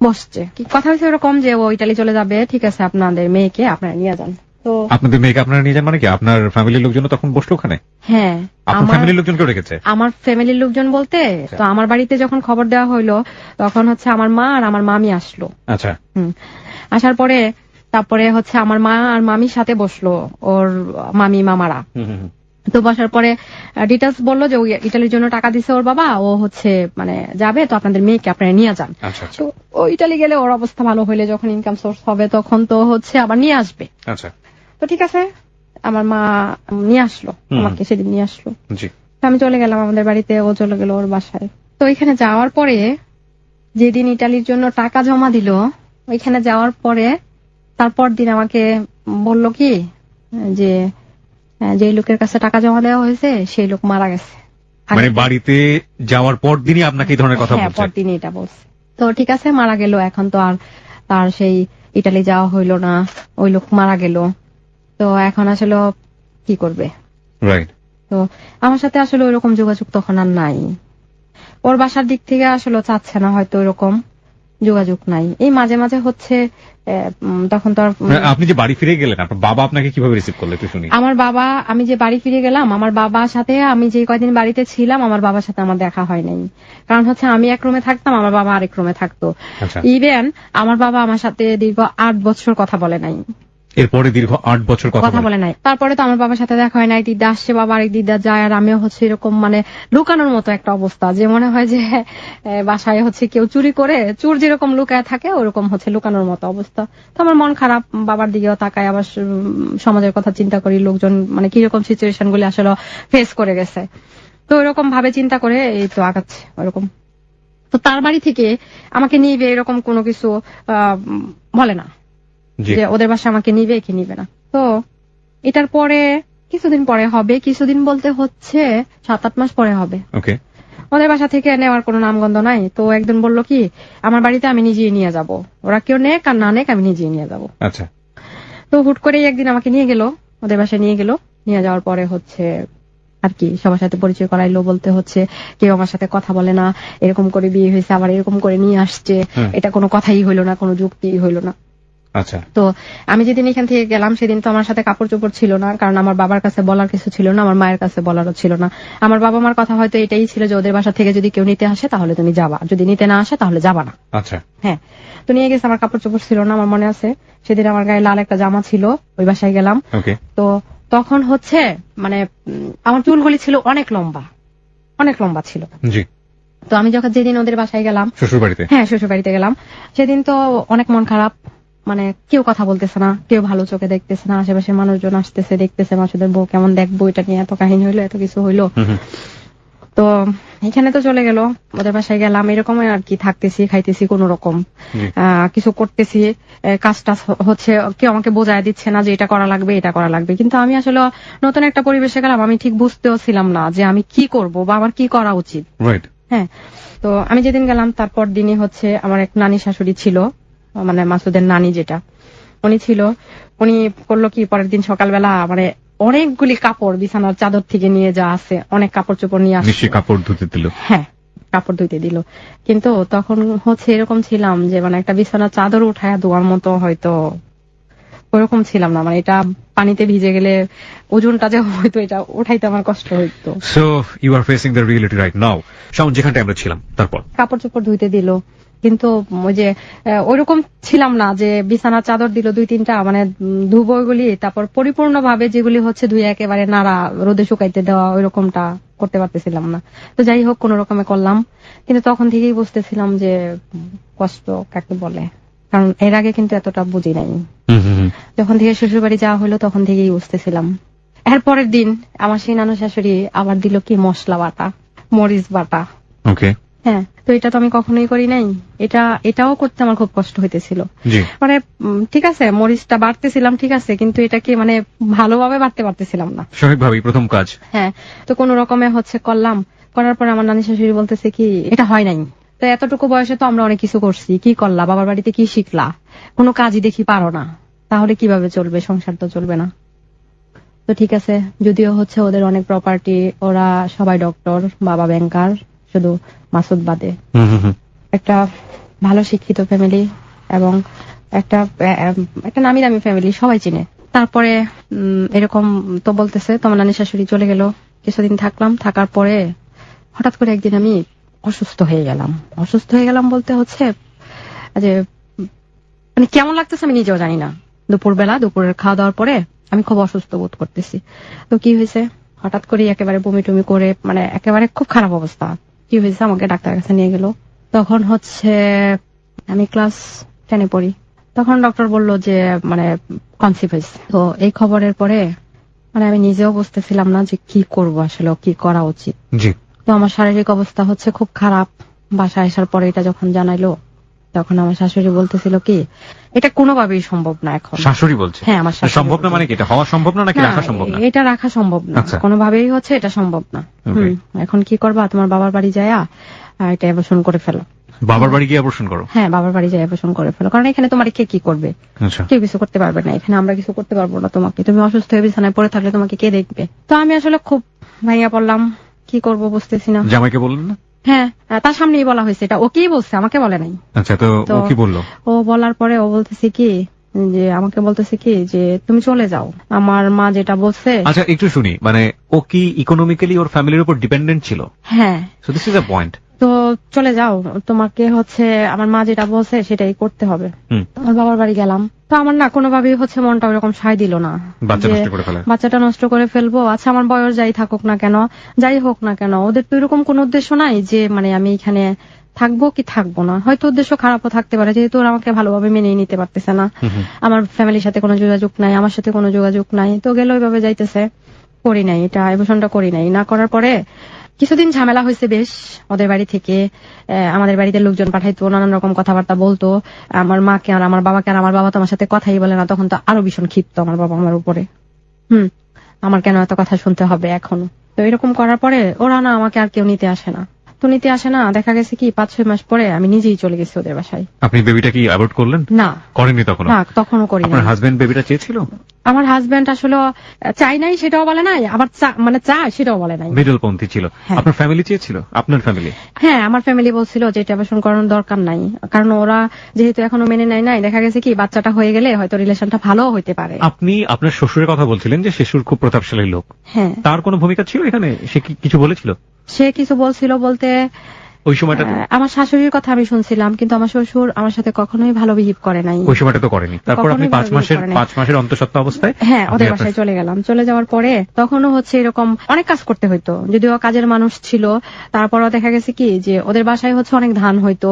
বসছে। কি কথা হয়েছে এরকম যে ও ইটালি চলে যাবে, ঠিক আছে আপনাদের মেয়েকে আপনারা নিয়ে যান। তো আপনাদের মেয়েকে আপনারা নিয়ে যান মানে কি? আপনার ফ্যামিলির লোকজন তখন বসলো ওখানে? হ্যাঁ, আপনার ফ্যামিলির লোকজনকেও রেখেছে? আমার ফ্যামিলির লোকজন বলতে তো আমার বাড়িতে যখন খবর দেওয়া হইলো তখন হচ্ছে আমার মা আর আমার মামি আসলো। আচ্ছা। আসার পরে তারপরে হচ্ছে আমার মা আর মামির সাথে বসলো ওর মামি মামারা। তো বসার পরে ডিটেলস বললো যে ওই ইটালির জন্য টাকা দিছে ওর বাবা, ও হচ্ছে মানে যাবে, তো আপনাদের মেয়েকে আপনারা নিয়ে যান। আচ্ছা। তো ও ইটালি গেলে ওর অবস্থা ভালো হইলে যখন ইনকাম সোর্স হবে তখন তো হচ্ছে আবার নিয়ে আসবে। আচ্ছা। তো ঠিক আছে, আমার মা নিয়ে আসলো, আমাকে সেদিন নিয়ে আসলো। জি। তো আমি চলে গেলাম আমাদের বাড়িতে, ও চলে গেল ওর বাসায়। তো ওইখানে যাওয়ার পরে যেদিন ইটালির জন্য টাকা জমা দিল, ওইখানে যাওয়ার পরে তারপর দিন আমাকে বলল কি যে যে লোকের কাছে টাকা জমা দেওয়া হয়েছে সেই লোক মারা গেছে। মানে বাড়িতে যাওয়ার পর দিনই আপনাকে এই ধরনের কথা হ্যাঁ, বলছে? পরদিনই এটা বলছে। তো ঠিক আছে, মারা গেল, এখন তো আর তার সেই ইটালি যাওয়া হইলো না, ওই লোক মারা গেল। তো এখন আসলে কি করবে? রাইট। তো আমার সাথে আসলে ওইরকম যোগাযোগ তখন আর নাই। ওর বাসার দিক থেকে আসলে চাচ্ছে না, হয়তো ওইরকম যোগাযোগ নাই। এই মাঝে মাঝে হচ্ছে তখন তো আপনি যে বাড়ি ফিরে গেলেন, আপনার বাবা আপনাকে কিভাবে রিসিভ করলো একটু শুনি। আমার বাবা, আমি যে বাড়ি ফিরে গেলাম, আমার বাবার সাথে আমি যে কয়দিন বাড়িতে ছিলাম আমার বাবার সাথে আমার দেখা হয় নাই। কারণ হচ্ছে আমি এক রুমে থাকতাম, আমার বাবা আরেক রুমে থাকতো। ইভেন আমার বাবা আমার সাথে দীর্ঘ 8 বছর কথা বলে নাই। এরপরে দীর্ঘ 8 বছর কথা বলে নাই। তারপরে তো আমার বাবার সাথে দেখা হয় নাই। দিদা আসছে, বাবা আরেক দিদা যায়, আর আমিও হচ্ছে এরকম মানে লুকানোর মতো একটা অবস্থা, যে মনে হয় যে বাসায় হচ্ছে কেউ চুরি করে, চোর যেরকম লুকায় থাকে ওরকম হচ্ছে লুকানোর মতো অবস্থা। তো আমার মন খারাপ, বাবার দিকেও তাকায়, আবার সমাজের কথা চিন্তা করি, লোকজন মানে কিরকম সিচুয়েশন গুলি আসলে ফেস করে গেছে। তো ওইরকম ভাবে চিন্তা করে এই তো আগাচ্ছে ওরকম। তো তার বাড়ি থেকে আমাকে নিবে এরকম কোনো কিছু বলে না যে ওদের বাসা আমাকে নিবে কি নিবে না। তো এটার পরে কিছুদিন পরে হবে, কিছুদিন বলতে হচ্ছে 7-8 মাস পরে হবে। ওকে। ওদের বাসা থেকে নেওয়ার কোনো নামগন্ধ নাই। তো একদিন বললো কি আমার বাড়িতে আমি নিজেই নিয়ে যাব, ওরা কেউ নেক আর না নেক আমি নিজেই নিয়ে যাব। আচ্ছা। তো হুট করেই একদিন আমাকে নিয়ে গেল, ওদের বাসায় নিয়ে গেল। নিয়ে যাওয়ার পরে হচ্ছে আর কি সবার সাথে পরিচয় করাইলো। বলতে হচ্ছে কেউ আমার সাথে কথা বলে না, এরকম করে বিয়ে হয়েছে, আবার এরকম করে নিয়ে আসছে, এটা কোনো কথাই হইলো না, কোনো যুক্তিই হইলো না। আচ্ছা। তো আমি যেদিন এখান থেকে গেলাম সেদিন তো আমার সাথে কাপড় চোপড় ছিল না, কারণ আমার বাবার কাছে বলার কিছু ছিল না, আমার মায়ের কাছে বলারও ছিল না। আমার বাবা মার কথা হয়তো এটাই ছিল যে ওদের বাসা থেকে যদি কেউ নিতে আসে তাহলে তুমি যাবা, যদি নিতে না আসে তাহলে যাবা না। আচ্ছা। হ্যাঁ। তো নিয়ে গেছে, আমার কাপড় চোপড় ছিল না, আমার মনে আছে সেদিন আমার গায়ে লাল একটা জামা ছিল, ওই বাসায় গেলাম। ওকে। তো তখন হচ্ছে মানে আমার চুলগুলি ছিল অনেক লম্বা, অনেক লম্বা ছিল। জি। তো আমি যখন যেদিন ওদের বাসায় গেলাম, শ্বশুর বাড়িতে, হ্যাঁ শ্বশুর বাড়িতে গেলাম, সেদিন তো অনেক মন খারাপ, মানে কেউ কথা বলতেছে না, কেউ ভালো চোখে দেখতেছে না, আশেপাশে মানুষজন আসতেছে দেখতেছে, মাসুদের বউ কেমন দেখবো, এটা নিয়ে এত কাহিনী হইলো, এত কিছু হইলো। তো এখানে তো চলে গেল, ওদের বাসায় গেলাম, এরকম আর কি থাকতেছি, খাইতেছি, কোন রকম কিছু করতেছি, কাজটা হচ্ছে কেউ আমাকে বোঝায় দিচ্ছে না যে এটা করা লাগবে, এটা করা লাগবে। কিন্তু আমি আসলে নতুন একটা পরিবেশে গেলাম, আমি ঠিক বুঝতেও ছিলাম না যে আমি কি করব বা আমার কি করা উচিত। হ্যাঁ। তো আমি যেদিন গেলাম তারপর দিনই হচ্ছে আমার এক নানি শাশুড়ি ছিল, মানে মাসুদের নানি যেটা, উনি ছিল, উনি করলো কি পরের দিন সকালবেলা মানে অনেকগুলি কাপড় বিছানার চাদর থেকে নিয়ে যা আছে অনেক কাপড় চোপড় নিয়ে আসছে, কাপড় ধুতে দিল। হ্যাঁ, কাপড় ধুইতে দিল। কিন্তু তখন হচ্ছে এরকম ছিলাম যে মানে একটা বিছানার চাদর উঠায় ধোয়ার মতো হয়তো ওরকম ছিলাম না, মানে এটা পানিতে ভিজে গেলে ওজনটা যে হয়তো এটা উঠাইতে আমার কষ্ট হইতো। So you are facing the reality right now. Shaon, যেখানটা আমরা ছিলাম, তারপর কাপড় চোপড় ধুইতে দিল, কিন্তু ওই যে ওইরকম ছিলাম না যে বিছানার চাদর দিল 2-3টা, মানে ধুবো ওইগুলি, তারপর পরিপূর্ণভাবে যেগুলি হচ্ছে ধুয়ে একেবারে নাড়া রোদে শুকাইতে দেওয়া ওইরকমটা করতে পারতেছিলাম না। তো যাই হোক কোন রকমে করলাম, কিন্তু তখন থেকেই বুঝতেছিলাম যে কষ্ট কাকে বলে, কারণ এর আগে কিন্তু এতটা বুঝি নাই। যখন থেকে শ্বশুর বাড়ি যাওয়া হলো তখন থেকেই বুঝতেছিলাম। এর পরের দিন আমার সেই নানু শাশুড়ি আবার দিল কি মশলা বাটা, মরিচ বাটা। ওকে। হ্যাঁ। তো তো এটা তো আমি কখনোই করি নাই। এটাও করতে আমার খুব কষ্ট হইতেছিল। জি মানে ঠিক আছে মরিচটা বাড়তেছিলাম ঠিক আছে, কিন্তু এটাকে মানে ভালোভাবে বাড়তে পারতেছিলাম না। স্বাভাবিকভাবেই প্রথম কাজ। হ্যাঁ, তো কোন রকমে করলাম, করার পর আমার নানি শাশুড়ি বলতেছে কি এটা হয় নাই। তো এতটুকু বয়সে তো আমরা অনেক কিছু করছি, কি করলা, বাবার বাড়িতে কি শিখলা, কোনো কাজই দেখি পারো না, তাহলে কিভাবে চলবে, সংসার তো চলবে না। তো ঠিক আছে, যদিও ওদের অনেক প্রপার্টি, ওরা সবাই ডক্টর, বাবা ব্যাংকার, শুধু মাসুদ বাদে। একটা ভালো শিক্ষিত ফ্যামিলি এবং একটা নামি দামি ফ্যামিলি, সবাই চিনে। তারপরে এরকম তো বলতেছে তোমার নানি শাশুড়ি চলে গেল, কিছুদিন থাকলাম, থাকার পরে হঠাৎ করে একদিন আমি অসুস্থ হয়ে গেলাম। অসুস্থ হয়ে গেলাম বলতে যে মানে কেমন লাগতেছে আমি নিজেও জানি না। দুপুরের খাওয়া দাওয়ার পরে আমি খুব অসুস্থ বোধ করতেছি। তো কি হয়েছে, হঠাৎ করে একেবারে বমি টমি করে, মানে একেবারে খুব খারাপ অবস্থা। কি হয়েছে, আমাকে ডাক্তার কাছে নিয়ে গেল। তখন আমি ক্লাস 10-এ পড়ি। তখন ডক্টর বলল যে মানে কনসিভ হয়েছে। তো এই খবরের পরে মানে আমি নিজেও বুঝতেছিলাম না যে কি করব, আসলে কি করা উচিত। জি। তো আমার শারীরিক অবস্থা খুব খারাপ। বাসায় আসার পরে এটা যখন জানাইলো, তখন আমার শাশুড়ি বলতেছিল কি এটা কোনোভাবেই সম্ভব না। এখন শাশুড়ি বলছে? হ্যাঁ, আমার শাশুড়ি। সম্ভব না মানে কি, এটা হওয়া সম্ভব না নাকি রাখা সম্ভব না? এটা রাখা সম্ভব না, আচ্ছা। কোনোভাবেই এটা সম্ভব না। এখন কি করবা, তোমার বাবার বাড়ি যায়া এটা অ্যাবর্শন করে ফেলো। বাবার বাড়ি গিয়ে অপারেশন করো? হ্যাঁ, বাবার বাড়ি যাই অপারেশন করে ফেলো, কারণ এখানে তোমার কে কি করবে? আচ্ছা। কেউ কিছু করতে পারবে না, এখানে আমরা কিছু করতে পারবো না তোমাকে। তুমি অসুস্থ হয়ে বিছানায় পড়ে থাকলে তোমাকে কে দেখবে? তো আমি আসলে খুব ভাইয়া পড়লাম, কি করব বুঝতেছি না। জামাইকে বললেন না? হ্যাঁ, তার সামনেই বলা হয়েছে, এটা ওকেই বলছে, আমাকে বলে নাই। আচ্ছা, তো ও কি বললো? ও বলার পরে ও বলতেছে কি যে আমাকে বলতেছে কি যে তুমি চলে যাও, আমার মা যেটা বলছে। আচ্ছা, একটু শুনি, মানে ও কি ইকোনমিক্যালি ওর ফ্যামিলির উপর ডিপেন্ডেন্ট ছিল? হ্যাঁ। So this is a point. তো চলে যাও, তোমাকে আমার মা যেটা বলছে সেটাই করতে হবে। আমার বাবার বাড়ি গেলাম, তো আমার না কোনোভাবেই মনটা ওরকম সায় দিল না। বাচ্চাটা নষ্ট করে ফেলবো। আচ্ছা, আমার বয়স যাই থাকুক না কেন, যাই হোক না কেন, ওদের তো এরকম কোন উদ্দেশ্য নাই যে মানে আমি এখানে থাকবো কি থাকবো না। হয়তো উদ্দেশ্য খারাপও থাকতে পারে, যেহেতু ওরা আমাকে ভালোভাবে মেনে নিতে পারতেছে না। আমার ফ্যামিলির সাথে কোনো যোগাযোগ নাই, আমার সাথে কোনো যোগাযোগ নাই। তো গেলে ওইভাবে যাইতেছে, করি নাই, এটা অ্যাবর্শনটা করি নাই। না করার পরে কিছুদিন ঝামেলা হয়েছে বেশ, ওদের বাড়ি থেকে আমাদের বাড়িতে লোকজন পাঠাইতো, নানান রকম কথাবার্তা বলতো আমার মাকে আর আমার বাবাকে। আর আমার বাবা তো আমার সাথে কথাই বলে না, তখন তো আরো ভীষণ ক্ষিপ্ত আমার বাবা আমার উপরে। আমার কেন এত কথা শুনতে হবে এখন। তো এরকম করার পরে ওরা না আমাকে আর কেউ নিতে আসে না। তো নিতে আসে না, দেখা গেছে কি 5-6 মাস পরে আমি নিজেই চলে গেছি ওদের বাসায়। আপনি বেবিটা কি অ্যাবর্ট করলেন? না, করেননি তখন? না, তখনও করি না। আপনার হাজবেন্ড বেবিটা চেয়েছিল? আমার হাজবেন্ড আসলে চাই নাই সেটাও বলে নাই, আবার মানে চায় সেটাও বলে নাই, মিডল পন্থী ছিল। আপনার ফ্যামিলি চেয়েছিল? আপনার ফ্যামিলি? হ্যাঁ, আমার ফ্যামিলি বলছিল যে এটা অপারেশন করানোর দরকার নাই, কারণ ওরা যেহেতু এখনো মেনে নেয় নাই। দেখা গেছে কি বাচ্চাটা হয়ে গেলে হয়তো রিলেশনটা ভালো হইতে পারে। আপনি আপনার শ্বশুরের কথা বলছিলেন যে শ্বশুর খুব প্রতাপশালী লোক। হ্যাঁ। তার কোনো ভূমিকা ছিল এখানে? সে কিছু বলেছিল? সে কিছু বলছিল বলতে ওই সময়টা আমার শাশুড়ির কথা আমি শুনছিলাম, কিন্তু আমার শ্বশুর আমার সাথে কখনোই ভালো বিহেভ করে নাই। ওই সময়টা তো করেনি। তারপর আপনি 5 মাসের অন্তঃসত্ত্বা অবস্থায় হ্যাঁ ওদের বাসায় চলে গেলাম। চলে যাওয়ার পরে তখনও এরকম অনেক কাজ করতে হইতো, যদিও কাজের মানুষ ছিল। তারপরও দেখা গেছে কি যে ওদের বাসায় অনেক ধান হইতো,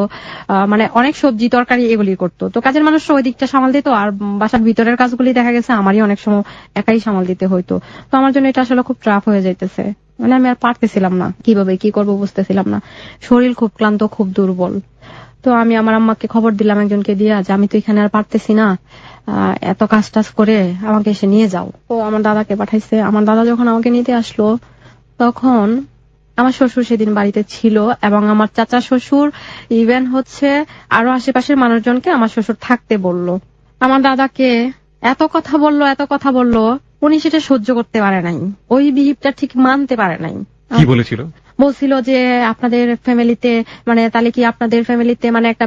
মানে অনেক সবজি তরকারি এগুলি করতো। তো কাজের মানুষ ওই দিকটা সামাল দিত, আর বাসার ভিতরের কাজগুলি দেখা গেছে আমারই অনেক সময় একাই সামাল দিতে হইতো। তো আমার জন্য এটা আসলে খুব টাফ হয়ে যাইতেছে, মানে আমি আর পারতেছিলাম না, কিভাবে কি করবো বুঝতেছিলাম না। শরীর খুব ক্লান্ত, খুব দুর্বল। তো আমি আমার আম্মাকে খবর দিলাম একজনকে দিয়া যে আমি তো এখানে আর পারতেছি না, এত কাজ টাজ করে আমাকে এসে নিয়ে যাও। তো আমার দাদাকে পাঠাইছে। আমার দাদা যখন আমাকে নিতে আসলো, তখন আমার শ্বশুর সেদিন বাড়িতে ছিল, এবং আমার চাচা শ্বশুর ইভেন আরো আশেপাশের মানুষজনকে আমার শ্বশুর থাকতে বলল। আমার দাদাকে এত কথা বললো, উনি সেটা সহ্য করতে পারে নাই, ওই বিহেভটা ঠিক মানতে পারে নাই। কি বলেছিল? বলছিল যে আপনাদের ফ্যামিলিতে মানে তাহলে কি আপনাদের ফ্যামিলিতে মানে একটা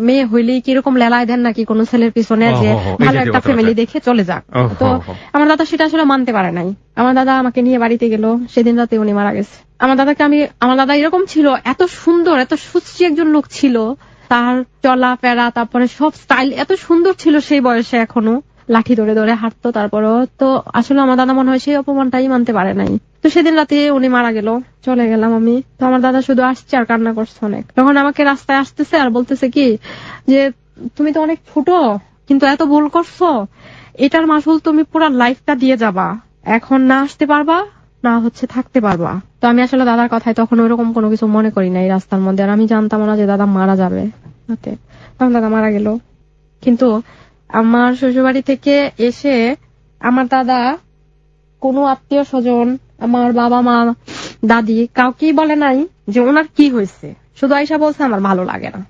মেয়ে হইলেই কিরকম লেলায় দেন নাকি কোন ছেলের পিছনে, যে ভালো একটা ফ্যামিলি দেখে চলে যাক। তো আমার দাদা সেটা আসলে মানতে পারে নাই। আমার দাদা আমাকে নিয়ে বাড়িতে গেল, সেদিন রাতে উনি মারা গেছে। আমার দাদা এরকম ছিল, এত সুন্দর, এত সুশ্রী একজন লোক ছিল, তার চলা ফেরা তারপরে সব স্টাইল এত সুন্দর ছিল সেই বয়সে, এখনো লাঠি ধরে ধরে হাঁটতো। তারপরও তো আসলে আমার দাদা মনে হয় সেই অপমানটাই মানতে পারে নাই। তো সেদিন রাতে উনি মারা গেল, চলে গেলাম আমি। তো আমার দাদা শুধু আসছে আর কান্না করছে অনেক। তখন আমাকে রাস্তায় আসতেছে আর বলতেছে কি যে তুমি তো অনেক ছোট, কিন্তু এত ভুল করছো, এটার মাসুল তুমি পুরো লাইফটা দিয়ে যাবা, এখন না আসতে পারবা না হচ্ছে থাকতে পারবা। তো আমি আসলে দাদার কথায় তখন ওইরকম কোনো কিছু মনে করি না এই রাস্তার মধ্যে। আর আমি জানতাম না যে দাদা মারা যাবে, তখন দাদা মারা গেল। কিন্তু আমার শ্বশুরবাড়ি থেকে এসে আমার দাদা কোনো আত্মীয় স্বজন, আমার বাবা মা দাদি কাউকেই বলে নাই যে ওনার কি হয়েছে। শুধু আয়সা বলছে আমার ভালো লাগে না।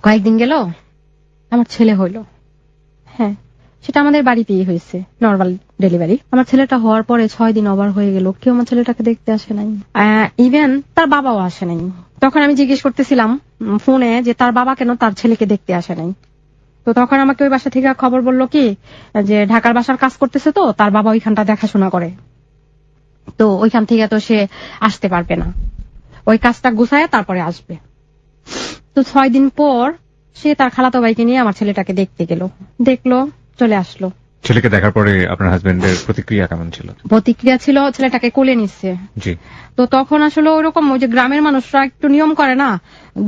কয়েকদিন গেল আমার ছেলে হইলো। হ্যাঁ, সেটা আমাদের বাড়িতেই হয়েছে, নর্মাল ডেলিভারি। আমার ছেলেটা হওয়ার পরে 6 দিন ওভার হয়ে গেল, কেউ আমার ছেলেটাকে দেখতে আসে নাই, ইভেন তার বাবাও আসে নাই। তখন আমি জিজ্ঞেস করতেছিলাম ফোনে যে তার বাবা কেন তার ছেলেকে দেখতে আসে নাই। তো তখন আমাকে ওই বাসা থেকে খবর বললো কি যে ঢাকার বাসার কাজ করতেছে, তো তার বাবা ওইখানটা দেখাশোনা করে, তো ওইখান থেকে তো সে আসতে পারবে না, ওই কাজটা গুছায় তারপরে আসবে। তো 6 দিন পর সে তার খালাতো ভাইকে নিয়ে আমার ছেলেটাকে দেখতে গেল, দেখলো, চলে আসলো। ছেলেকে দেখার পরে আপনার হাজবেন্ডের প্রতিক্রিয়া কেমন ছিল? প্রতিক্রিয়া ছিল ছেলেটাকে কোলে নিচ্ছে। জি। তো তখন আসলে ওইরকম ওই যে গ্রামের মানুষরা একটু নিয়ম করে না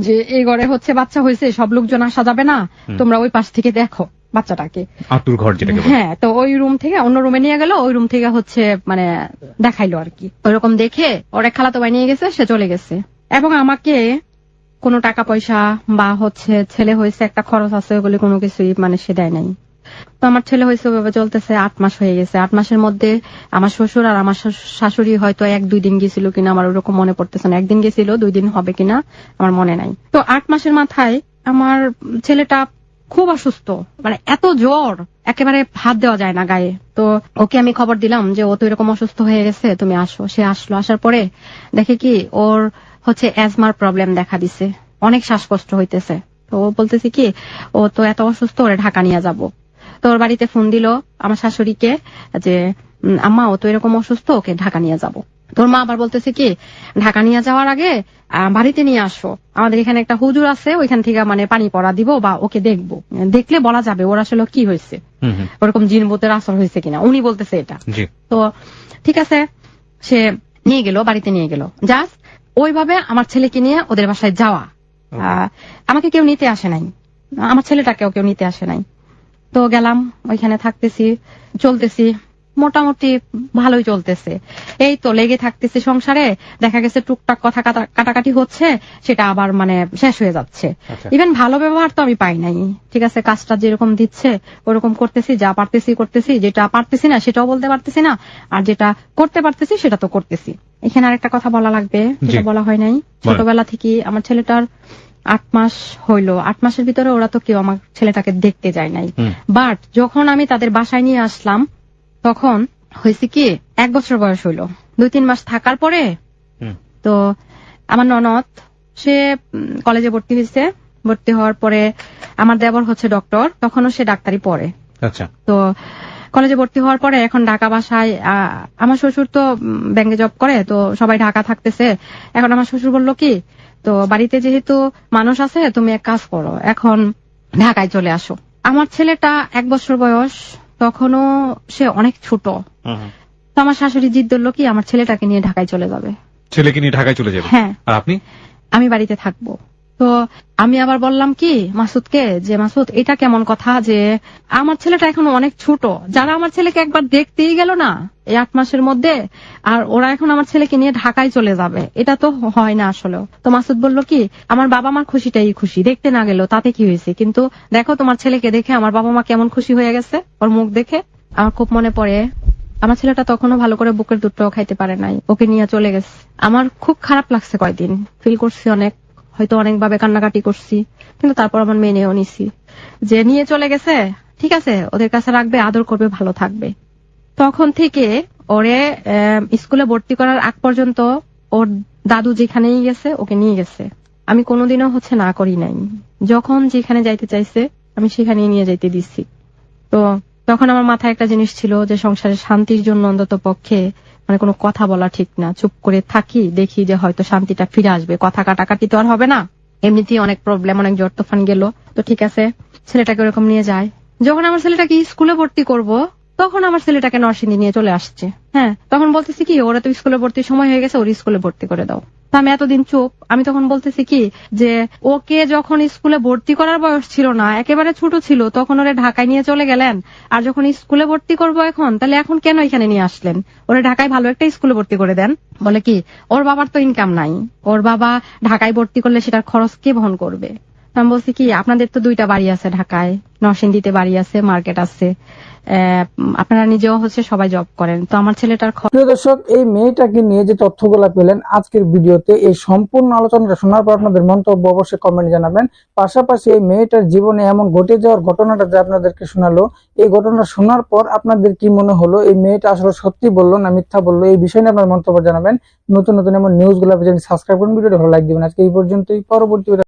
যে এই ঘরে হচ্ছে বাচ্চা হয়েছে, সব লোকজন আসা যাবে না, তোমরা ওই পাশ থেকে দেখো বাচ্চাটাকে, আতুর ঘর যেটাকে বলে। হ্যাঁ, তো ওই রুম থেকে অন্য রুমে নিয়ে গেল, ওই রুম থেকে হচ্ছে মানে দেখাইলো আর কি। ওইরকম দেখে ওর এক খালাতো ভাই নিয়ে গেছে, সে চলে গেছে। এবং আমাকে কোনো টাকা পয়সা বা হচ্ছে ছেলে হয়েছে একটা খরচ আছে ওগুলি কোনো কিছুই মানে সে দেয় নাই। তো আমার ছেলে হয়েছে ওইভাবে চলতেছে, 8 মাস হয়ে গেছে। 8 মাসের মধ্যে আমার শ্বশুর আর আমার শাশুড়ি হয়তো 1-2 দিন গেছিল কিনা আমার ওরকম মনে পড়তেছে না, 1 দিন গেছিল, 2 দিন হবে কিনা আমার মনে নাই। তো 8 মাসের মাথায় আমার ছেলেটা খুব অসুস্থ, মানে এত জ্বর একেবারে হাত দেওয়া যায় না গায়ে। তো ওকে আমি খবর দিলাম যে ও তো এরকম অসুস্থ হয়ে গেছে, তুমি আসো। সে আসলো, আসার পরে দেখে কি ওর হচ্ছে অ্যাজমার প্রবলেম দেখা দিছে, অনেক শ্বাসকষ্ট হইতেছে। তো ও বলতেছে কি ও তো এত অসুস্থ, ওরে ঢাকা নিয়ে যাব। তো ওর বাড়িতে ফোন দিল আমার শাশুড়িকে যে আম্মা ও তো এরকম অসুস্থ, ওকে ঢাকা নিয়ে যাব। তোর মা আবার বলতেছে কি ঢাকা নিয়ে যাওয়ার আগে বাড়িতে নিয়ে আসো, আমাদের এখানে একটা হুজুর আছে, ওইখান থেকে মানে পানি পড়া দিব বা ওকে দেখবো, দেখলে বলা যাবে ওর আসলে কি হয়েছে, ওরকম জিন ভূতের আসর হয়েছে কিনা, উনি বলতেছে এটা। তো ঠিক আছে, সে নিয়ে গেল, বাড়িতে নিয়ে গেল। জাস্ট ওইভাবে আমার ছেলেকে নিয়ে ওদের বাসায় যাওয়া, আমাকে কেউ নিতে আসে নাই, আমার ছেলেটাকেও কেউ নিতে আসে নাই। তো গেলাম, ওইখানে থাকতেছি, চলতেছি, মোটামুটি ভালোই চলতেছে। এই তো লেগে থাকতেছি সংসারে, দেখা গেছে টুকটাক কথা কাটাকাটি হচ্ছে, সেটা আবার মানে শেষ হয়ে যাচ্ছে। ইভেন ভালো ব্যবহার তো আমি পাই নাই। ঠিক আছে, কাজটা যেরকম দিচ্ছে ওরকম করতেছি, যা পারতেছি করতেছি, যেটা পারতেছি না সেটাও বলতে পারতেছি না, আর যেটা করতে পারতেছি সেটা তো করতেছি। এখানে আরেকটা কথা বলা লাগবে, যেটা বলা হয় নাই। ছোটবেলা থেকে আমার ছেলেটার 8 মাস হইলো, 8 মাসের ভিতরে ওরা তো কেউ আমার ছেলেটাকে দেখতে যায় নাই। বাট যখন আমি তাদের বাসায় নিয়ে আসলাম তখন হয়েছে কি 1 বছর বয়স হইলো, 2-3 মাস থাকার পরে তো আমার ননদ সে কলেজে ভর্তি হয়েছে। ভর্তি হওয়ার পরে আমার দেবর হচ্ছে ডক্টর, তখনও সে ডাক্তারি পড়ে। আচ্ছা। তো কলেজে ভর্তি হওয়ার পরে এখন ঢাকা বাসায়, আমার শ্বশুর তো ব্যাংকে জব করে, তো সবাই ঢাকা থাকতেছে। এখন আমার শ্বশুর বললো কি তো বাড়িতে যেহেতু মানুষ আছে, তুমি এক কাজ করো, এখন ঢাকায় চলে আসো। আমার ছেলেটা 1 বছর বয়স, তখনও সে অনেক ছোট। তো আমার শাশুড়ি জিদ ধরলো কি আমার ছেলেটাকে নিয়ে ঢাকায় চলে যাবে। ছেলেকে নিয়ে ঢাকায় চলে যাবে? হ্যাঁ। আর আপনি? আমি বাড়িতে থাকবো। তো আমি আবার বললাম কি মাসুদকে যে মাসুদ এটা কেমন কথা, যে আমার ছেলেটা এখন অনেক ছোট, যারা আমার ছেলেকে একবার দেখতেই গেল না এই 8 মাসের মধ্যে, আর ওরা এখন আমার ছেলেকে নিয়ে ঢাকায় চলে যাবে, এটা তো হয় না আসলে। তো মাসুদ বললো কি আমার বাবা মার খুশিটাই খুশি, দেখতে না গেল তাতে কি হয়েছে, কিন্তু দেখো তোমার ছেলেকে দেখে আমার বাবা মা কেমন খুশি হয়ে গেছে, ওর মুখ দেখে। আমার খুব মনে পড়ে আমার ছেলেটা তখনও ভালো করে বুকের দুধটাও খাইতে পারে নাই, ওকে নিয়ে চলে গেছে। আমার খুব খারাপ লাগছে, কয়দিন ফিল করছি অনেক, হয়তো অনেকভাবে কান্নাকাটি করছি, কিন্তু তারপর আমার মেনেও নিছি যে নিয়ে চলে গেছে, ঠিক আছে ওদের কাছে রাখবে, আদর করবে, ভালো থাকবে। তখন থেকে ওরে স্কুলে ভর্তি করার আগ পর্যন্ত ওর দাদু যেখানেই গেছে ওকে নিয়ে গেছে, আমি কোনোদিনও হচ্ছে না করি নাই। যখন যেখানে যাইতে চাইছে আমি সেখানেই নিয়ে যাইতে দিচ্ছি। তো তখন আমার মাথায় একটা জিনিস ছিল যে সংসারের শান্তির জন্য অন্তত পক্ষে মানে কোনো কথা বলা ঠিক না, চুপ করে থাকি, দেখি যে হয়তো শান্তিটা ফিরে আসবে, কথা কাটাকাটি তো আর হবে না, এমনিতেই অনেক প্রবলেম, অনেক জ্বর তুফান গেল। তো ঠিক আছে ছেলেটাকে ওরকম নিয়ে যায়। যখন আমার ছেলেটাকে স্কুলে ভর্তি করব তখন আমার ছেলেটাকে নরসিংদী নিয়ে চলে আসছে। হ্যাঁ, তখন বলতেছি কি ওরা তো স্কুলে ভর্তির সময় হয়ে গেছে, ওর স্কুলে ভর্তি করে দাও। তো আমি এতদিন চুপ। আমি তখন বলতেছি কি যে ওকে যখন স্কুলে ভর্তি করার বয়স ছিল না, একেবারে ছোট ছিল, তখন ওরে ঢাকায় নিয়ে চলে গেলেন। আর যখন স্কুলে ভর্তি করবো এখন, তাহলে এখন কেন এখানে নিয়ে আসলেন? ওরে ঢাকায় ভালো একটা স্কুলে ভর্তি করে দেন। বলে কি ওর বাবার তো ইনকাম নাই, ওর বাবা ঢাকায় ভর্তি করলে সেটার খরচ কে বহন করবে? আমি বলছি কি আপনাদের তো 2টা বাড়ি আছে ঢাকায়, নরসিংদীতে বাড়ি আছে, মার্কেট আছে, আপনারা নিজেও হচ্ছে সবাই জব করেন, তো আমার ছেলেটার প্রিয় দর্শক, এই মেয়েটাকে নিয়ে যে তথ্যগুলো পেলেন আজকের ভিডিওতে, এই সম্পূর্ণ আলোচনাটা শোনার পর আপনাদের মন্তব্য অবশ্যই কমেন্ট জানাবেন। পাশাপাশি এই মেয়েটার জীবনে এমন ঘটে যাওয়ার ঘটনাটা যে আপনাদেরকে শোনালো, এই ঘটনা শোনার পর আপনাদের কি মনে হলো? এই মেয়েটা আসলে সত্যি বললো না মিথ্যা বললো? এই বিষয়ে নিয়ে আপনার মন্তব্য জানাবেন। নতুন নতুন এমন নিউজগুলো সাবস্ক্রাইব করুন, ভিডিওটি ভালো লাইক দিবেন। আজকে এই পর্যন্তই, পরবর্তী